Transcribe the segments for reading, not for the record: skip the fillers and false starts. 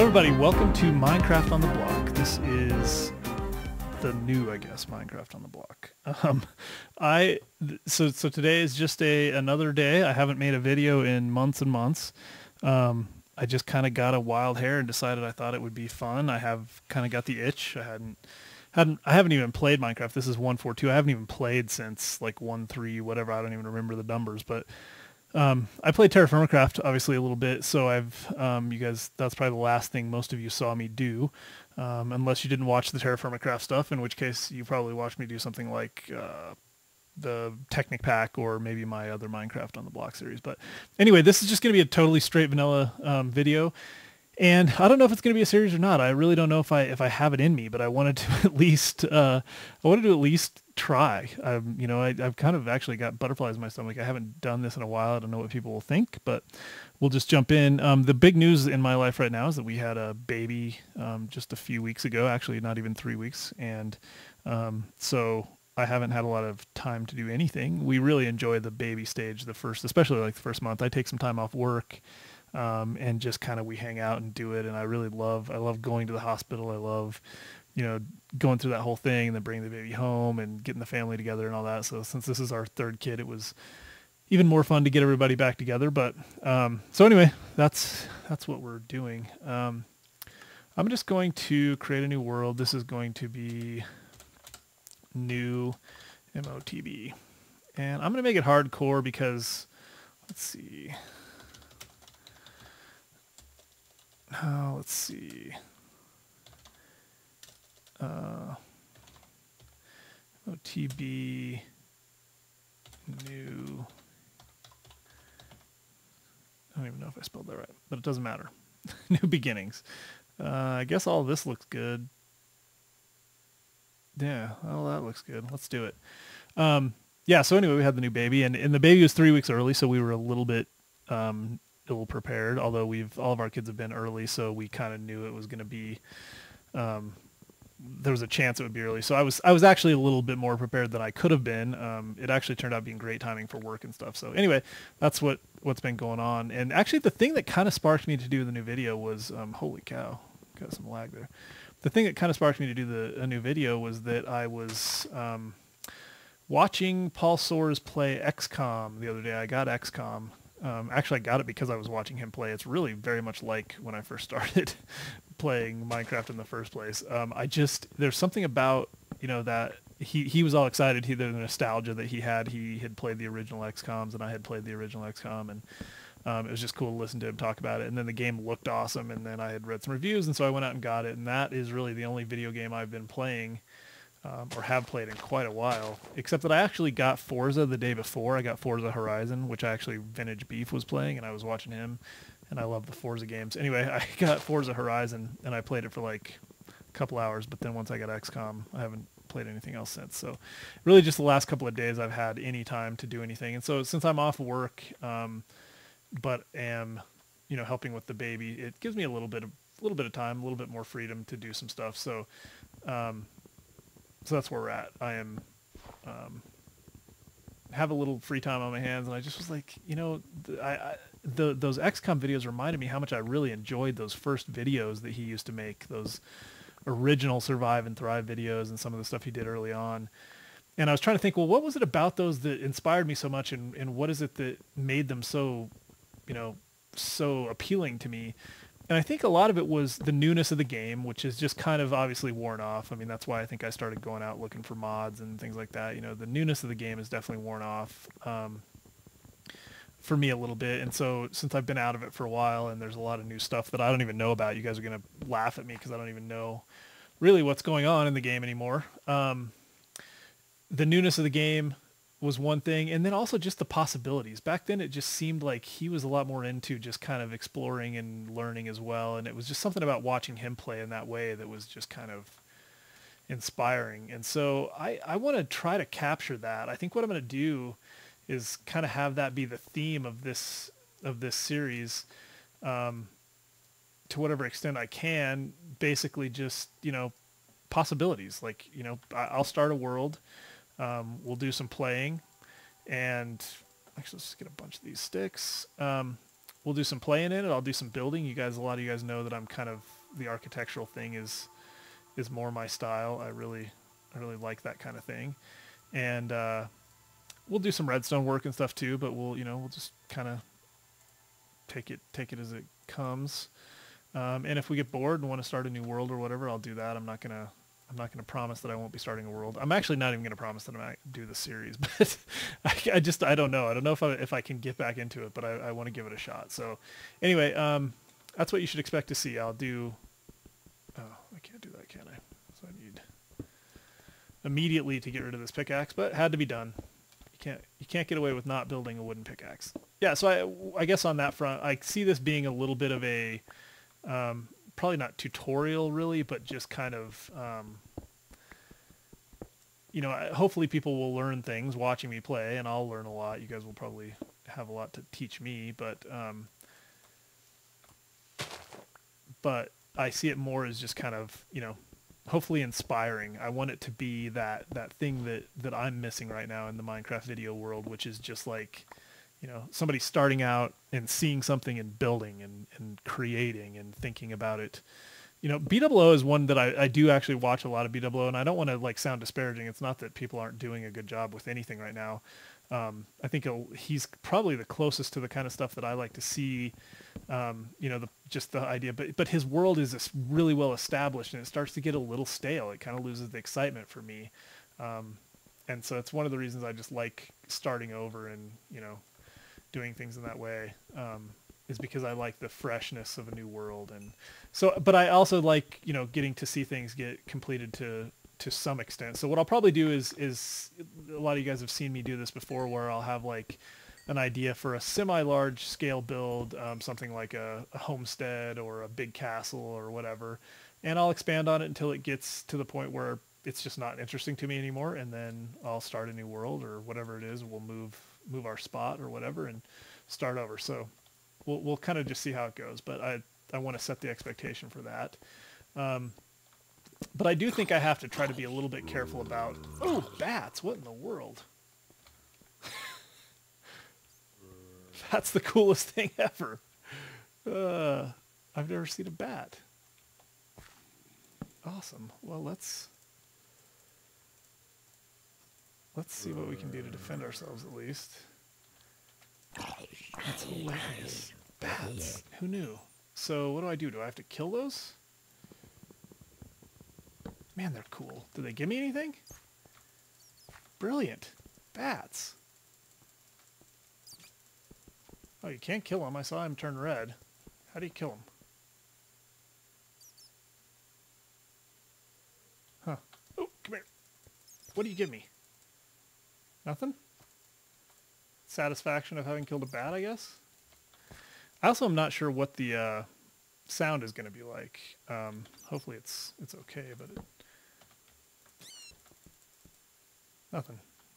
everybody, welcome to Minecraft on the Block. This is the new, I guess, Minecraft on the Block. So today is just another day. I haven't made a video in months and months. I just kind of got a wild hair and decided I thought it would be fun. I have kind of got the itch. I haven't even played Minecraft. This is 1.4.2. I haven't even played since like 1.3, whatever. I don't even remember the numbers, but I played Terraformacraft obviously a little bit, so I've you guys, that's probably the last thing most of you saw me do, unless you didn't watch the Terraformacraft stuff, in which case you probably watched me do something like the Technic Pack or maybe my other Minecraft on the Block series. But anyway, this is just going to be a totally straight vanilla video. And I don't know if it's going to be a series or not. I really don't know if I have it in me, but I wanted to at least try. I've kind of actually got butterflies in my stomach. I haven't done this in a while. I don't know what people will think, but we'll just jump in. The big news in my life right now is that we had a baby just a few weeks ago, actually not even 3 weeks. And so I haven't had a lot of time to do anything. We really enjoy the baby stage, especially like the first month. I take some time off work. And just kind of we hang out and do it, and I love going to the hospital. I love, going through that whole thing and then bringing the baby home and getting the family together and all that. So since this is our third kid, it was even more fun to get everybody back together. But so anyway, that's what we're doing. I'm just going to create a new world. This is going to be new MOTB, and I'm going to make it hardcore because let's see. Let's see. OTB new. I don't even know if I spelled that right, but it doesn't matter. New beginnings. I guess all this looks good. Yeah, well, that looks good. Let's do it. Yeah, so anyway, we had the new baby, and the baby was 3 weeks early, so we were a little bit ill prepared, although all of our kids have been early, so we kind of knew it was going to be there was a chance it would be early. So I was actually a little bit more prepared than I could have been. It actually turned out being great timing for work and stuff. So anyway, that's what's been going on. And actually the thing that kind of sparked me to do the new video was holy cow, got some lag there. The thing that kind of sparked me to do a new video was that I was watching Paul Soares play XCOM the other day. I got XCOM. Actually, I got it because I was watching him play. It's really very much like when I first started playing Minecraft in the first place. There's something about, that he was all excited. The nostalgia that he had played the original XCOMs and I had played the original XCOM, and it was just cool to listen to him talk about it. And then the game looked awesome, and then I had read some reviews, and so I went out and got it. And that is really the only video game I've been playing or have played in quite a while, except that I actually got Forza the day before. I got Forza Horizon, which actually Vintage Beef was playing, and I was watching him, and I love the Forza games. Anyway, I got Forza Horizon, and I played it for like a couple hours, but then once I got XCOM, I haven't played anything else since. So really just the last couple of days I've had any time to do anything. And so since I'm off work, but am, helping with the baby, it gives me a little bit of time, a little bit more freedom to do some stuff. So, so that's where we're at. I am have a little free time on my hands, and I just was like, those XCOM videos reminded me how much I really enjoyed those first videos that he used to make, those original Survive and Thrive videos and some of the stuff he did early on. And I was trying to think, well, what was it about those that inspired me so much, and what is it that made them so, so appealing to me? And I think a lot of it was the newness of the game, which is just kind of obviously worn off. I mean, that's why I think I started going out looking for mods and things like that. The newness of the game is definitely worn off for me a little bit. And so since I've been out of it for a while and there's a lot of new stuff that I don't even know about, you guys are going to laugh at me because I don't even know really what's going on in the game anymore. The newness of the game was one thing, and then also just the possibilities. Back then it just seemed like he was a lot more into just kind of exploring and learning as well, and it was just something about watching him play in that way that was just kind of inspiring. And so I want to try to capture that. I think what I'm going to do is kind of have that be the theme of this series, to whatever extent I can. Basically just, possibilities. Like, I'll start a world. We'll do some playing, and actually let's get a bunch of these sticks. we'll do some playing in it. I'll do some building. A lot of you guys know that I'm kind of, the architectural thing is more my style. I really like that kind of thing. And we'll do some redstone work and stuff too, but we'll just kind of take it as it comes. And if we get bored and want to start a new world or whatever, I'll do that. I'm not gonna promise that I won't be starting a world. I'm actually not even gonna promise that I'm gonna do the series, but I don't know. I don't know if I can get back into it, but I want to give it a shot. So anyway, that's what you should expect to see. I'll do. Oh, I can't do that, can I? So I need immediately to get rid of this pickaxe, but it had to be done. You can't get away with not building a wooden pickaxe. Yeah, so I guess on that front, I see this being a little bit of a probably not tutorial really, but just kind of hopefully people will learn things watching me play, and I'll learn a lot. You guys will probably have a lot to teach me, but I see it more as just kind of, hopefully inspiring. I want it to be that thing that I'm missing right now in the Minecraft video world, which is just like, somebody starting out and seeing something and building and creating and thinking about it. BWO is one that I do actually watch a lot of BWO, and I don't want to like sound disparaging. It's not that people aren't doing a good job with anything right now. I think he's probably the closest to the kind of stuff that I like to see. Just the idea, but his world is this really well established, and it starts to get a little stale. It kind of loses the excitement for me, and so it's one of the reasons I just like starting over and doing things in that way. Is because I like the freshness of a new world, and so. But I also like getting to see things get completed to some extent. So what I'll probably do is a lot of you guys have seen me do this before, where I'll have like an idea for a semi-large scale build, something like a homestead or a big castle or whatever, and I'll expand on it until it gets to the point where it's just not interesting to me anymore, and then I'll start a new world or whatever it is. We'll move our spot or whatever and start over. So we'll kind of just see how it goes, but I want to set the expectation for that. But I do think I have to try to be a little bit careful about... Oh, bats! What in the world? That's the coolest thing ever. I've never seen a bat. Awesome. Well, let's see what we can do to defend ourselves at least. That's hilarious. Bats. Who knew? So what do? Do I have to kill those? Man, they're cool. Do they give me anything? Brilliant. Bats. Oh, you can't kill them. I saw him turn red. How do you kill them? Huh. Oh, come here. What do you give me? Nothing? Satisfaction of having killed a bat, I guess? I also am not sure what the sound is going to be like. Hopefully it's okay, but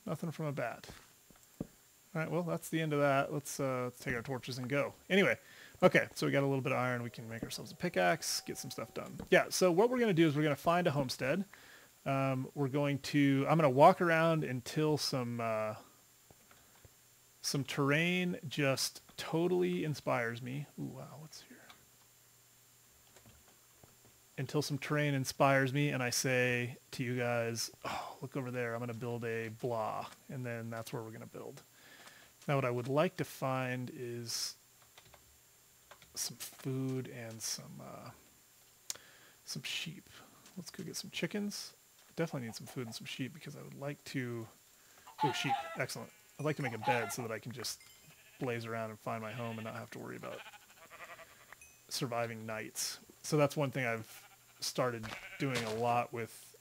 nothing from a bat. All right, well, that's the end of that. Let's take our torches and go. Anyway, okay, so we got a little bit of iron. We can make ourselves a pickaxe, get some stuff done. Yeah, so what we're going to do is we're going to find a homestead. I'm going to walk around until some terrain just totally inspires me. Ooh, wow, what's here? Until some terrain inspires me and I say to you guys, oh, look over there, I'm going to build a blah, and then that's where we're going to build. Now what I would like to find is some food and some sheep. Let's go get some chickens. Definitely need some food and some sheep because I would like to... Oh, sheep. Excellent. I'd like to make a bed so that I can just blaze around and find my home and not have to worry about surviving nights. So that's one thing I've started doing a lot with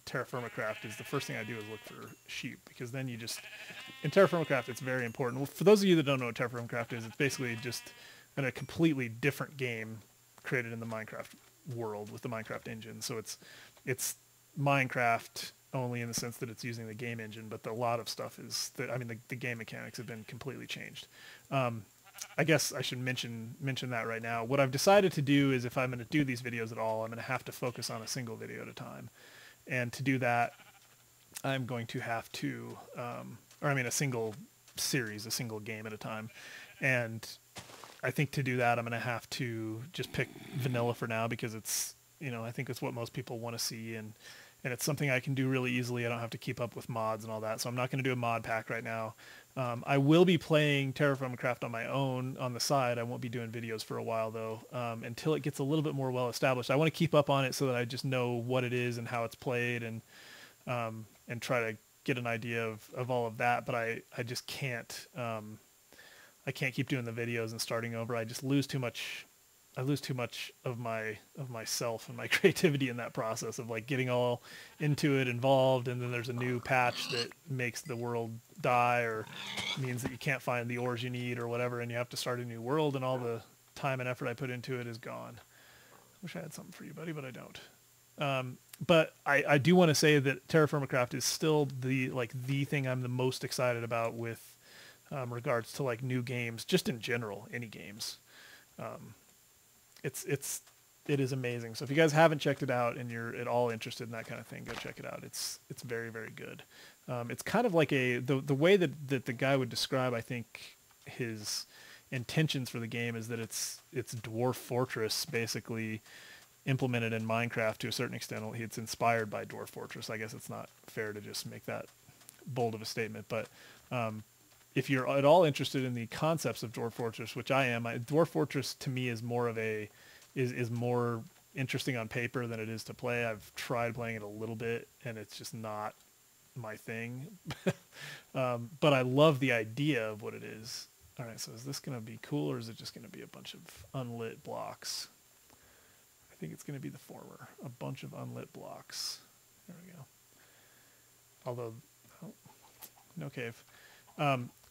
Terra Firma Craft is the first thing I do is look for sheep, because then you just... In Terra Firma Craft, it's very important. Well, for those of you that don't know what Terra Firma Craft is, it's basically just a completely different game created in the Minecraft world with the Minecraft engine. So it's Minecraft only in the sense that it's using the game engine, but a lot of stuff is that, I mean, the game mechanics have been completely changed. I guess I should mention that right now. What I've decided to do is if I'm going to do these videos at all, I'm going to have to focus on a single video at a time. And to do that, I'm going to have to, a single series, a single game at a time. And I think to do that, I'm going to have to just pick vanilla for now because it's, I think it's what most people want to see, and it's something I can do really easily. I don't have to keep up with mods and all that. So I'm not going to do a mod pack right now. I will be playing Terraform Craft on my own on the side. I won't be doing videos for a while though, until it gets a little bit more well established. I want to keep up on it so that I just know what it is and how it's played, and try to get an idea of all of that. But I just can't, I can't keep doing the videos and starting over. I just lose too much. I lose too much of myself and my creativity in that process of like getting all into it, involved, and then there's a new patch that makes the world die or means that you can't find the ores you need or whatever, and you have to start a new world, and all the time and effort I put into it is gone. I wish I had something for you, buddy, but I don't. But I do want to say that Terraform Craft is still the thing I'm the most excited about with regards to like new games, just in general, any games. It is amazing. So if you guys haven't checked it out and you're at all interested in that kind of thing, go check it out. It's very, very good. It's kind of like the way that the guy would describe, I think, his intentions for the game is that it's Dwarf Fortress basically implemented in Minecraft to a certain extent. It's inspired by Dwarf Fortress. I guess it's not fair to just make that bold of a statement, but if you're at all interested in the concepts of Dwarf Fortress, which I am, Dwarf Fortress to me is more of is more interesting on paper than it is to play. I've tried playing it a little bit, and it's just not my thing. But I love the idea of what it is. All right, so is this going to be cool, or is it just going to be a bunch of unlit blocks? I think it's going to be the former, a bunch of unlit blocks. There we go. Although, oh, no cave.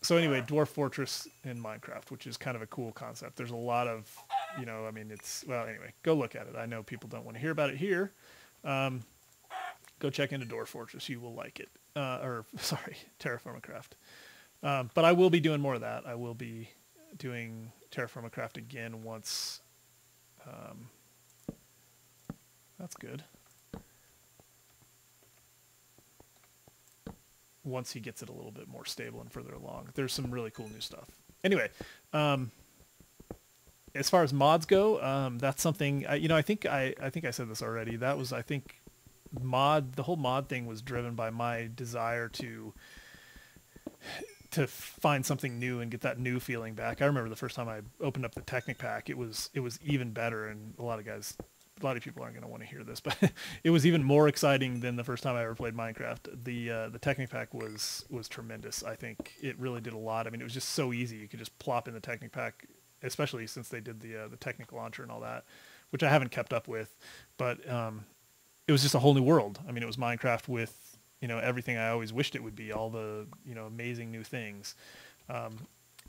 So anyway, Dwarf Fortress in Minecraft, which is kind of a cool concept. There's a lot of, I mean, anyway, go look at it. I know people don't want to hear about it here. Go check into Dwarf Fortress. You will like it. Terraform Craft. But I will be doing more of that. I will be doing Terraform Craft again once. That's good. Once he gets it a little bit more stable and further along. There's some really cool new stuff. Anyway, as far as mods go, that's something, I think I said this already. That was, I think, the whole mod thing was driven by my desire to find something new and get that new feeling back. I remember the first time I opened up the Technic Pack, it was even better, and a lot of people aren't going to want to hear this, but it was even more exciting than the first time I ever played Minecraft. The Technic Pack was tremendous. I think it really did a lot. I mean, it was just so easy. You could just plop in the Technic Pack, especially since they did the Technic Launcher and all that, which I haven't kept up with, but it was just a whole new world. I mean, it was Minecraft with, everything I always wished it would be, all the, amazing new things.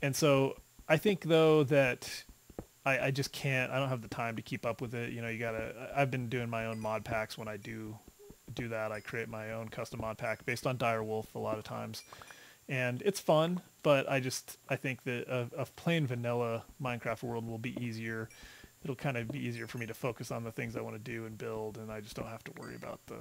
And so I think, though, that I just can't, I don't have the time to keep up with it. I've been doing my own mod packs. When I do that, I create my own custom mod pack based on Direwolf a lot of times. And it's fun, but I think that a plain vanilla Minecraft world will be easier. It'll kind of be easier for me to focus on the things I want to do and build, and I just don't have to worry about the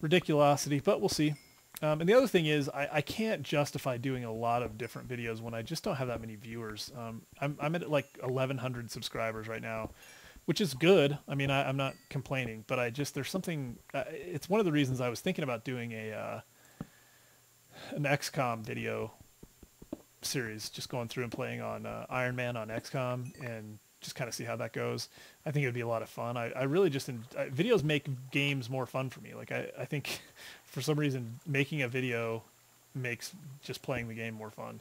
ridiculosity, but we'll see. And the other thing is, I can't justify doing a lot of different videos when I just don't have that many viewers. I'm at like 1,100 subscribers right now, which is good. I mean, I'm not complaining, but there's something, it's one of the reasons I was thinking about doing an XCOM video series, just going through and playing on Iron Man on XCOM and just kind of see how that goes. I think it would be a lot of fun. I really just, videos make games more fun for me. Like I think for some reason making a video makes just playing the game more fun.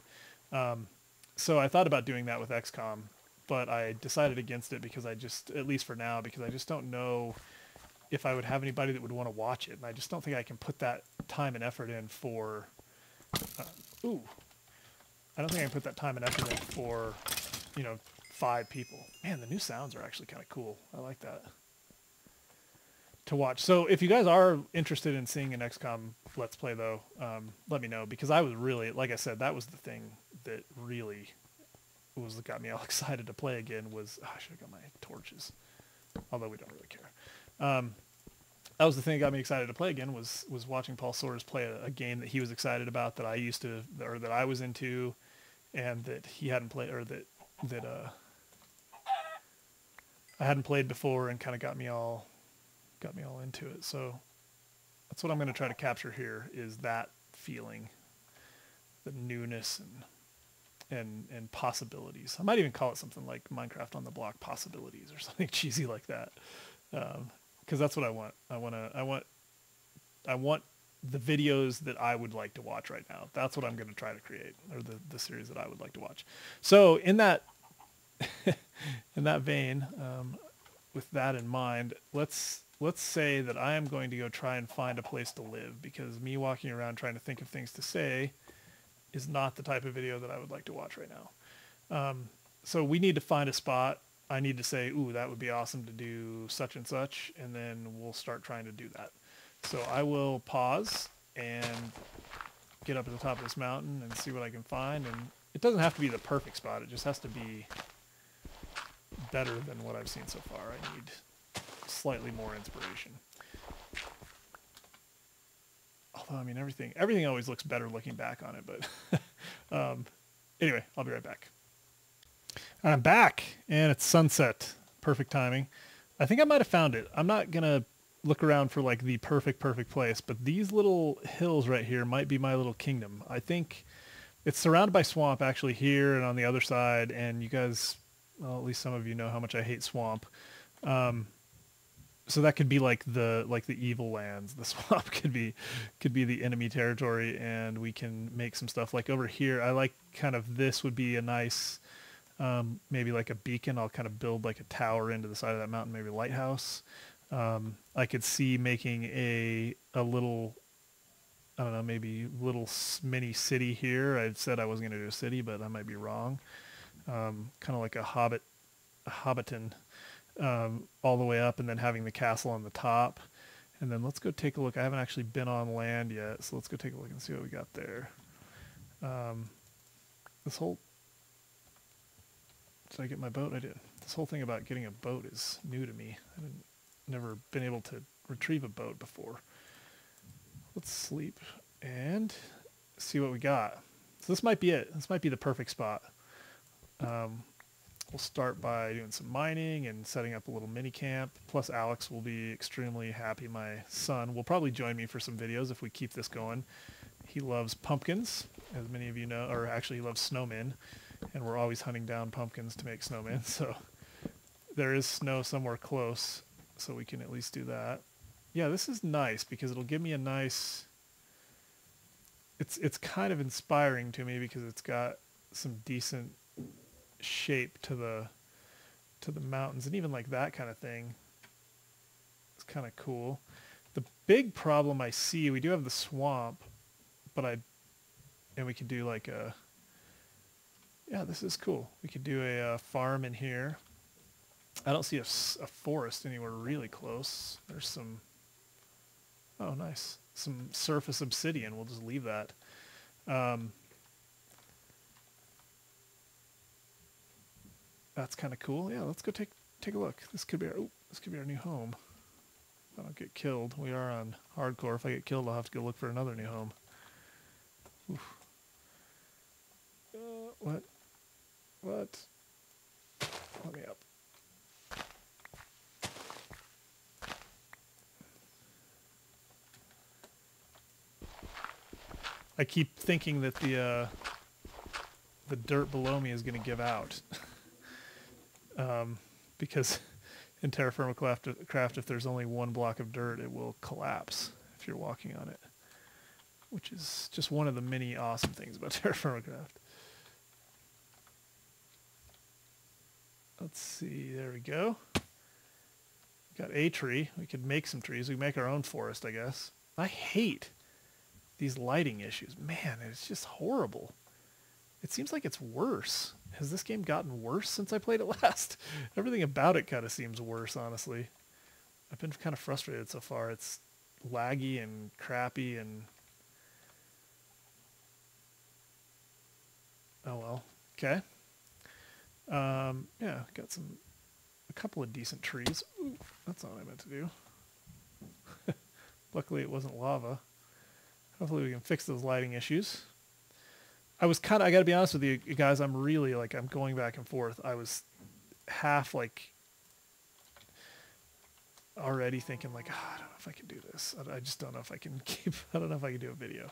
So I thought about doing that with XCOM, but I decided against it because at least for now, because I just don't know if I would have anybody that would want to watch it. And I just don't think I can put that time and effort in for, I don't think I can put that time and effort in for, 5 people. Man, the new sounds are actually kind of cool. I like that to watch. So if you guys are interested in seeing an XCOM Let's Play, though, let me know, because I was really, like I said, that was the thing that really got me all excited to play again was, I should have got my torches, although we don't really care. That was the thing that got me excited to play again was watching Paul Soares play a game that he was excited about, that I was into, and that he hadn't played, or that that I hadn't played before and kind of got me all into it. So that's what I'm going to try to capture here, is that feeling, the newness and possibilities. I might even call it something like Minecraft on the Block possibilities or something cheesy like that, because that's what I want. I want the videos that I would like to watch right now. That's what I'm going to try to create, or the series that I would like to watch. So in that in that vein, with that in mind, let's say that I am going to go try and find a place to live, because me walking around trying to think of things to say is not the type of video that I would like to watch right now. So we need to find a spot. I need to say, ooh, that would be awesome to do such and such, and then we'll start trying to do that. So I will pause and get up at the top of this mountain and see what I can find. And it doesn't have to be the perfect spot. It just has to be better than what I've seen so far. I need slightly more inspiration. Although, I mean, everything always looks better looking back on it. But anyway, I'll be right back. And I'm back, and it's sunset. Perfect timing. I think I might have found it. I'm not going to look around for like the perfect place, but these little hills right here might be my little kingdom. I think it's surrounded by swamp actually here and on the other side, and you guys, well, at least some of you know how much I hate swamp. So that could be like the evil lands. The swamp could be the enemy territory, and we can make some stuff like over here. I like kind of, this would be a nice, maybe like a beacon. I'll kind of build like a tower into the side of that mountain, maybe a lighthouse. I could see making a little, I don't know, maybe little mini city here. I said I wasn't going to do a city, but I might be wrong. Kind of like a hobbiton, all the way up, and then having the castle on the top. And then let's go take a look. I haven't actually been on land yet, so let's go take a look and see what we got there. This whole, did I get my boat? I did. This whole thing about getting a boat is new to me. I've never been able to retrieve a boat before. Let's sleep and see what we got. So this might be it. This might be the perfect spot. We'll start by doing some mining and setting up a little mini camp. Plus Alex will be extremely happy. My son will probably join me for some videos if we keep this going. He loves pumpkins, as many of you know, or actually he loves snowmen, and we're always hunting down pumpkins to make snowmen. So there is snow somewhere close, so we can at least do that. Yeah, this is nice because it'll give me a nice, it's kind of inspiring to me because it's got some decent shape to the mountains, and even like that kind of thing. It's kind of cool. The big problem I see, we do have the swamp, but and we could do like a, yeah, this is cool. We could do a farm in here. I don't see a forest anywhere really close. There's some, oh nice, some surface obsidian. We'll just leave that. That's kind of cool. Yeah, let's go take a look. This could be our new home. If I don't get killed, we are on hardcore. If I get killed, I'll have to go look for another new home. Oof. What? Let me up. I keep thinking that the dirt below me is going to give out. Because in Terra Firma Craft, if there's only one block of dirt, it will collapse if you're walking on it, which is just one of the many awesome things about Terra Firma Craft. Let's see, there we go. Got a tree. We could make some trees. We can make our own forest, I guess. I hate these lighting issues. Man, it's just horrible. It seems like it's worse. Has this game gotten worse since I played it last? Everything about it kind of seems worse, honestly. I've been kind of frustrated so far. It's laggy and crappy and... oh well. Okay. Yeah, got a couple of decent trees. Ooh, that's not what I meant to do. Luckily it wasn't lava. Hopefully we can fix those lighting issues. I got to be honest with you guys, I'm really like, I'm going back and forth. I was half like already thinking like, oh, I don't know if I can do this. I just don't know if I can I don't know if I can do a video.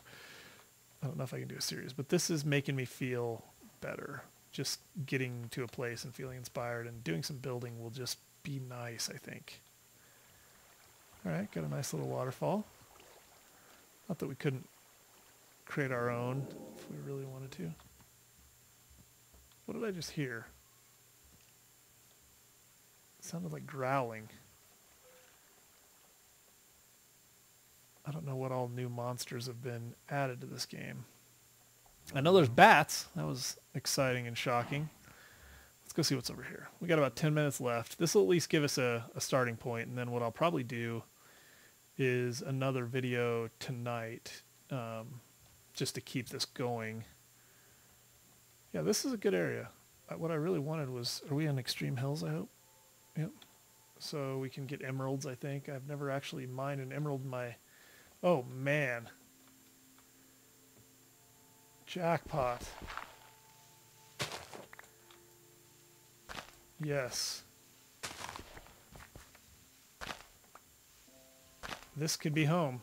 I don't know if I can do a series, but this is making me feel better. Just getting to a place and feeling inspired and doing some building will just be nice, I think. All right, got a nice little waterfall. Not that we couldn't create our own if we really wanted to. What did I just hear? It sounded like growling. I don't know what all new monsters have been added to this game. I know there's bats. That was exciting and shocking. Let's go see what's over here. We got about 10 minutes left. This will at least give us a starting point, and then what I'll probably do is another video tonight, just to keep this going. Yeah, this is a good area. What I really wanted was, are we on Extreme Hills, I hope? Yep. So we can get emeralds, I think. I've never actually mined an emerald in my... Oh, man. Jackpot. Yes. This could be home.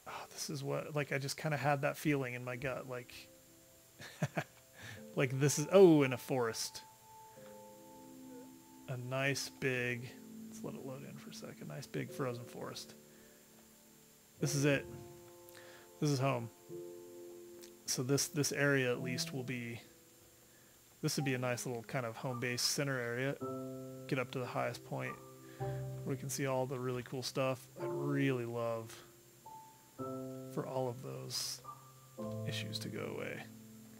Oh, this is what, like, I just kind of had that feeling in my gut, like, like this is, oh, in a forest. A nice big, let's let it load in for a second, nice big frozen forest. This is it. This is home. So this area at least will be, this would be a nice little kind of home base center area. Get up to the highest point where we can see all the really cool stuff. I'd really love for all of those issues to go away.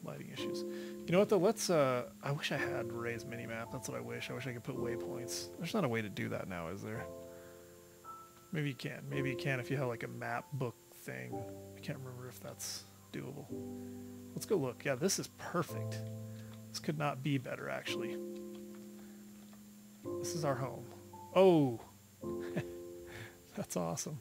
Lighting issues. You know what though, let's, I wish I had Ray's minimap. That's what I wish. I wish I could put waypoints. There's not a way to do that now, is there? Maybe you can. Maybe you can if you have like a map book thing. I can't remember if that's doable. Let's go look. Yeah, this is perfect. This could not be better, actually. This is our home. Oh! That's awesome.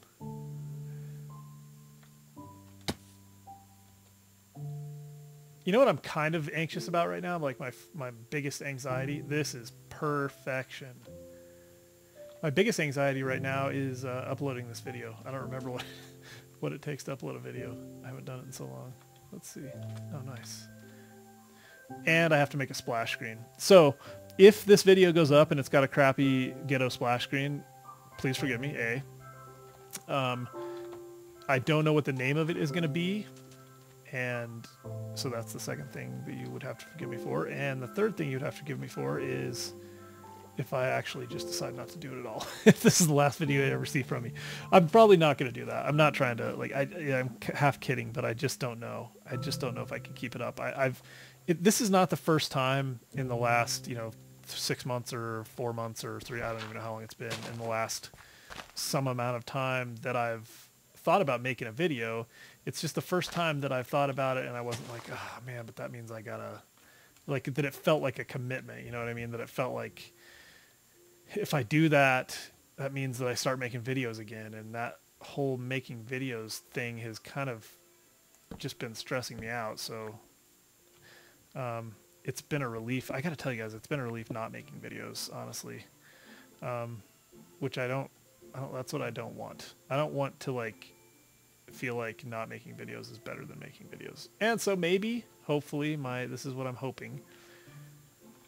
You know what I'm kind of anxious about right now? Like my biggest anxiety? This is perfection. My biggest anxiety right now is uploading this video. I don't remember what it takes to upload a video. I haven't done it in so long. Let's see. Oh, nice. And I have to make a splash screen. So if this video goes up and it's got a crappy ghetto splash screen, please forgive me, A. I don't know what the name of it is going to be. And so that's the second thing that you would have to forgive me for. And the third thing you'd have to forgive me for is if I actually just decide not to do it at all. If this is the last video you ever see from me. I'm probably not going to do that. I'm not trying to, like, I'm half kidding, but I just don't know. I just don't know if I can keep it up. This is not the first time in the last, 6 months or 4 months or 3, I don't even know how long it's been, in the last some amount of time that I've thought about making a video. It's just the first time that I've thought about it and I wasn't like, oh man, but that means I gotta, like, that it felt like a commitment, you know what I mean? That it felt like if I do that, that means that I start making videos again. And that whole making videos thing has kind of just been stressing me out. So it's been a relief. I gotta tell you guys, it's been a relief not making videos, honestly. Which that's what I don't want. I don't want to, like, feel like not making videos is better than making videos. And so maybe, hopefully, this is what I'm hoping,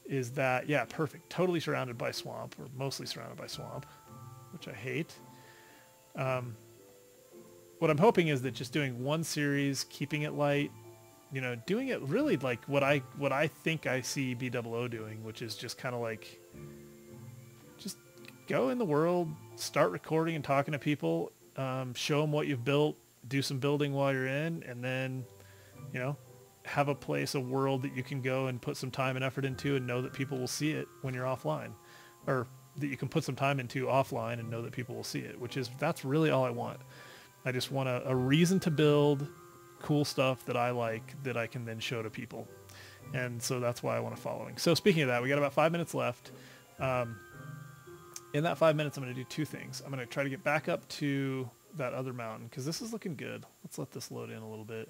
is that, yeah, perfect. Totally surrounded by swamp, or mostly surrounded by swamp, which I hate. What I'm hoping is that just doing one series, keeping it light, doing it really like what I think I see BOO doing, which is just kind of like, just go in the world, start recording and talking to people, show them what you've built, do some building while you're in, and then, have a place, a world that you can go and put some time and effort into and know that people will see it when you're offline, or that you can put some time into offline and know that people will see it, that's really all I want. I just want a reason to build cool stuff that I like that I can then show to people. And so that's why I want a following. So speaking of that, we got about 5 minutes left. In that 5 minutes, I'm going to do two things. I'm going to try to get back up to that other mountain because this is looking good. let's let this load in a little bit.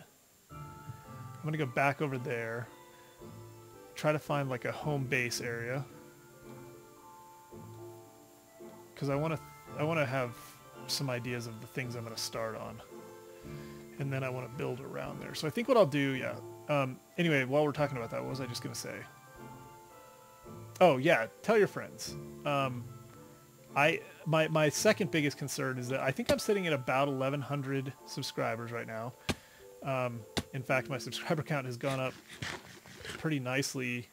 I'm going to go back over there. Try to find like a home base area. Because I want to have some ideas of the things I'm going to start on. And then I want to build around there. So I think what I'll do, anyway, while we're talking about that, what was I just going to say? Oh, yeah, tell your friends. My second biggest concern is that I think I'm sitting at about 1,100 subscribers right now. In fact, my subscriber count has gone up pretty nicely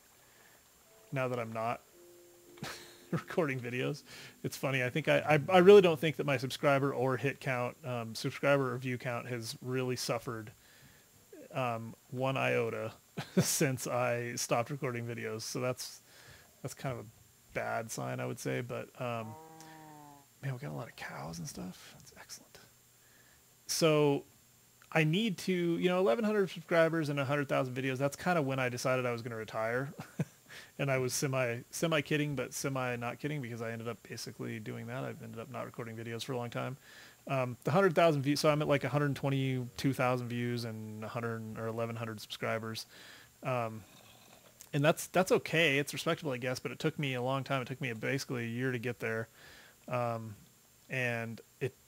now that I'm not recording videos. It's funny. I think I really don't think that my subscriber or hit count, subscriber or view count has really suffered one iota since I stopped recording videos. So that's kind of a bad sign, I would say. But man, we got a lot of cows and stuff. That's excellent. So I need to, 1,100 subscribers and 100,000 videos. That's kind of when I decided I was going to retire. And I was semi kidding, but semi not kidding, because I ended up basically doing that. I've ended up not recording videos for a long time. The 100,000 views, so I'm at like 122,000 views and 100 or 1,100 subscribers. And that's okay. It's respectable, I guess, but it took me a long time. It took me basically a year to get there. And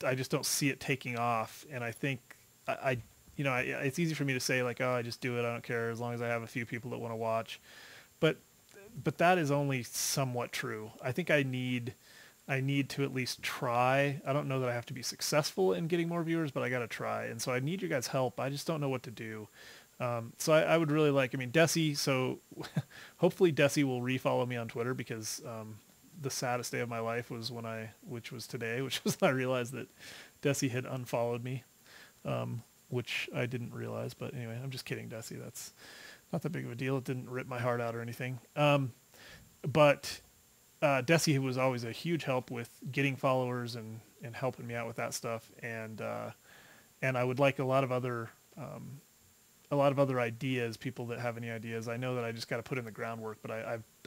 I just don't see it taking off. And I think it's easy for me to say like, oh, I just do it. I don't care as long as I have a few people that want to watch. But that is only somewhat true. I think I need to at least try. I don't know that I have to be successful in getting more viewers, but I got to try. And so I need your guys' help. I just don't know what to do. So I would really like, Desi, so hopefully Desi will refollow me on Twitter, because the saddest day of my life was which was today, which was when I realized that Desi had unfollowed me, which I didn't realize. But anyway, I'm just kidding, Desi. That's not that big of a deal. It didn't rip my heart out or anything. But Desi was always a huge help with getting followers and helping me out with that stuff. And I would like a lot of other ideas, people that have any ideas. I know that I just got to put in the groundwork, but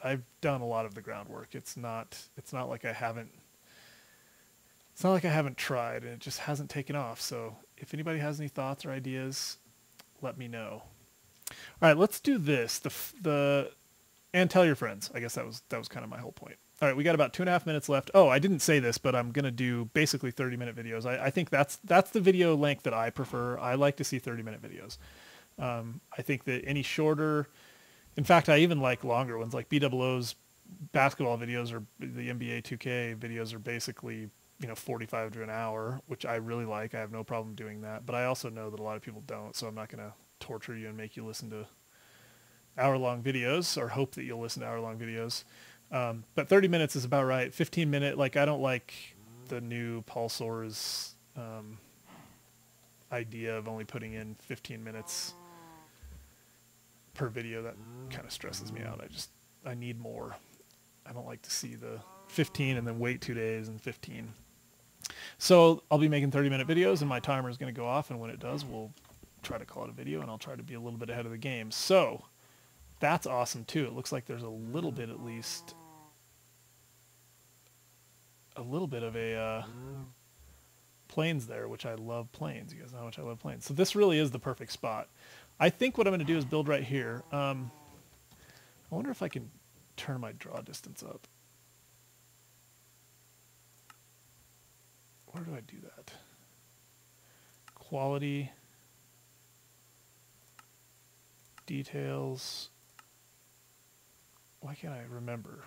I've done a lot of the groundwork. It's not like I haven't tried, and it just hasn't taken off. So if anybody has any thoughts or ideas, let me know. All right, let's do this. And tell your friends. I guess that was kind of my whole point. All right, we got about 2.5 minutes left. Oh, I didn't say this, but I'm gonna do basically 30-minute videos. I think that's the video length that I prefer. I like to see 30-minute videos. I think that any shorter, in fact, I even like longer ones, like BWO's basketball videos or the NBA 2K videos are basically 45 to an hour, which I really like. I have no problem doing that. But I also know that a lot of people don't, so I'm not gonna torture you and make you listen to hour-long videos, or hope that you'll listen to hour-long videos. But 30 minutes is about right. 15-minute, I don't like the new Pulsor's idea of only putting in 15 minutes per video. That kind of stresses me out. I need more. I don't like to see the 15 and then wait 2 days and 15. So I'll be making 30-minute videos, and my timer is going to go off, and when it does, we'll try to call it a video, and I'll try to be a little bit ahead of the game. So that's awesome too. It looks like there's a little bit, at least a little bit of a plains there, which I love plains. You guys know how much I love plains. So this really is the perfect spot. I think what I'm going to do is build right here. I wonder if I can turn my draw distance up. Where do I do that? Quality, details. Why can't I remember?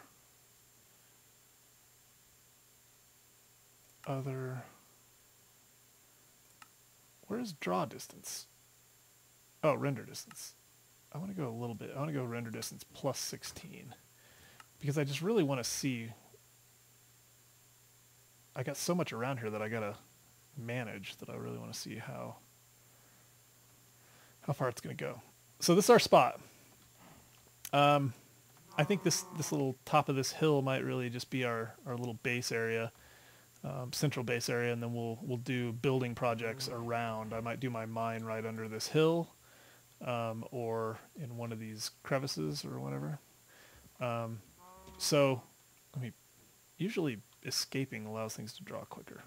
Other. Where's draw distance? Oh, render distance. I want to go a little bit. I want to go render distance plus 16. Because I just really want to see. I got so much around here that I got to manage that I really want to see how far it's going to go. So this is our spot. I think this little top of this hill might really just be our little base area, central base area, and then we'll do building projects around. I might do my mine right under this hill, or in one of these crevices or whatever. So usually escaping allows things to draw quicker.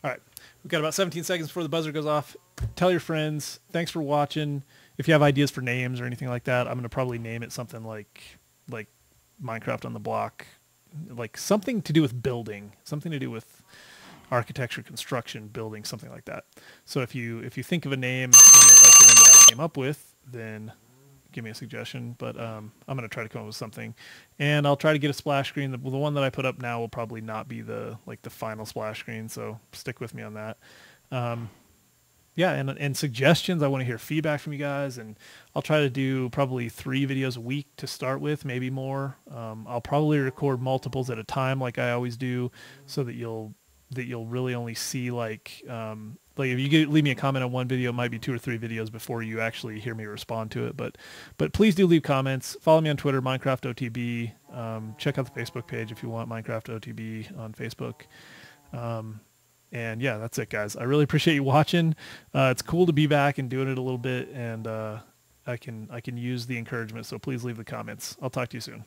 All right. We've got about 17 seconds before the buzzer goes off. Tell your friends. Thanks for watching. If you have ideas for names or anything like that, I'm going to probably name it something like Minecraft on the Block, like something to do with building, something to do with architecture, construction, building, something like that. So if you think of a name and you don't like the one that I came up with, then give me a suggestion. But I'm going to try to come up with something, and I'll try to get a splash screen. The one that I put up now will probably not be the final splash screen, so stick with me on that. Yeah, and suggestions. I want to hear feedback from you guys, and I'll try to do probably 3 videos a week to start with, maybe more. I'll probably record multiples at a time, like I always do, so that you'll really only see like if you leave me a comment on one video, it might be 2 or 3 videos before you actually hear me respond to it. But please do leave comments. Follow me on Twitter, Minecraft OTB. Check out the Facebook page if you want, Minecraft OTB on Facebook. And yeah, that's it, guys. I really appreciate you watching. It's cool to be back and doing it a little bit, and I can use the encouragement. So please leave the comments. I'll talk to you soon.